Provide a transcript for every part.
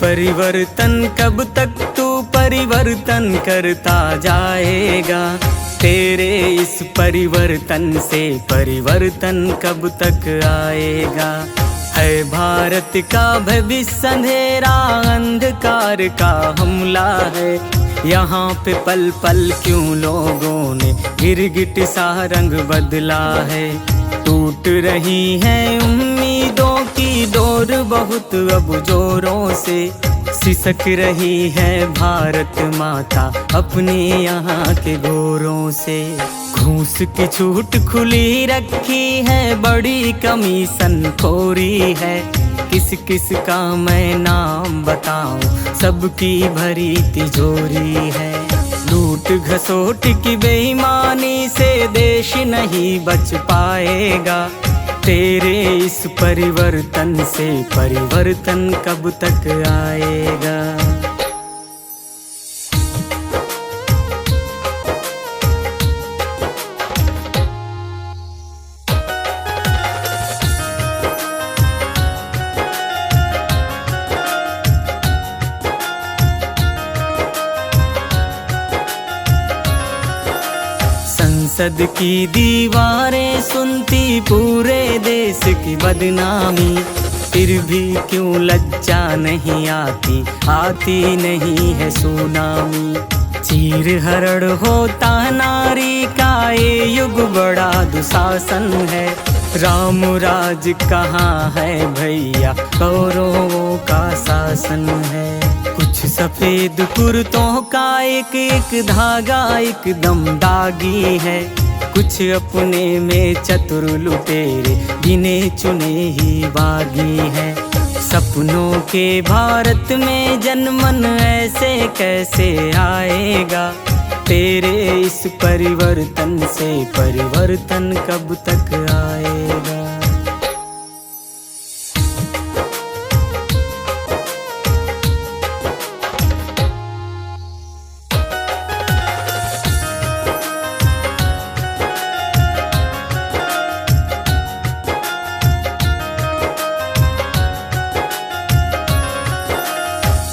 परिवर्तन कब तक तू परिवर्तन करता जाएगा। तेरे इस परिवर्तन से परिवर्तन कब तक आएगा। है भारत का भविष्य अंधेरा, अंधकार का हमला है। यहाँ पे पल पल क्यों लोगों ने गिरगिट सा रंग बदला है। टूट रही है उम्मीदों की डोर बहुत अब जोरों से। सिसक रही है भारत माता अपने यहाँ के गोरों से। घूस की छूट खुली रखी है, बड़ी कमीशन खोरी है। किस किस का मैं नाम बताऊं, सबकी भरी तिजोरी है। लूट घसोट की बेईमानी से देश नहीं बच पाएगा। तेरे इस परिवर्तन से परिवर्तन कब तक आएगा। संसद की दीवारें सुनती पूरे देश की बदनामी, फिर भी क्यों लज्जा नहीं आती, आती नहीं है सुनामी। चीर हरण होता नारी का ये युग बड़ा दुशासन है। राम राज कहाँ है भैया, कौरवों का शासन है। कुछ सफेद कुर्तों का एक एक धागा एकदम दागी है। कुछ अपने में चतुर लुटेरे गिने चुने ही बागी है। सपनों के भारत में जनमन ऐसे कैसे आएगा। तेरे इस परिवर्तन से परिवर्तन कब तक आएगा।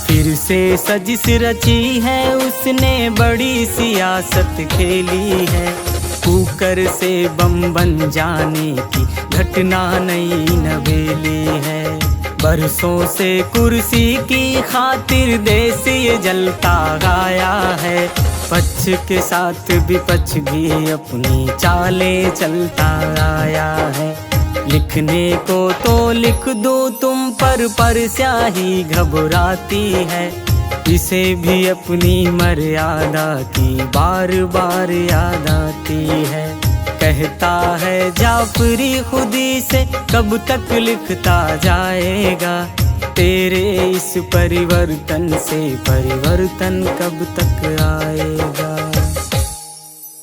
फिर से सजिश रची है उसने, बड़ी सियासत खेली है। कुकर से बम बन जाने की घटना नई नवेली है। बरसों से कुर्सी की खातिर देश ये जलता गाया है। पक्ष के साथ विपक्ष भी अपनी चालें चलता आया है। लिखने को तो लिख दो तुम पर स्याही घबराती है। इसे भी अपनी मर्यादा की बार बार याद आती है। कहता है जाफरी खुदी से, कब तक लिखता जाएगा। तेरे इस परिवर्तन से परिवर्तन कब तक आएगा।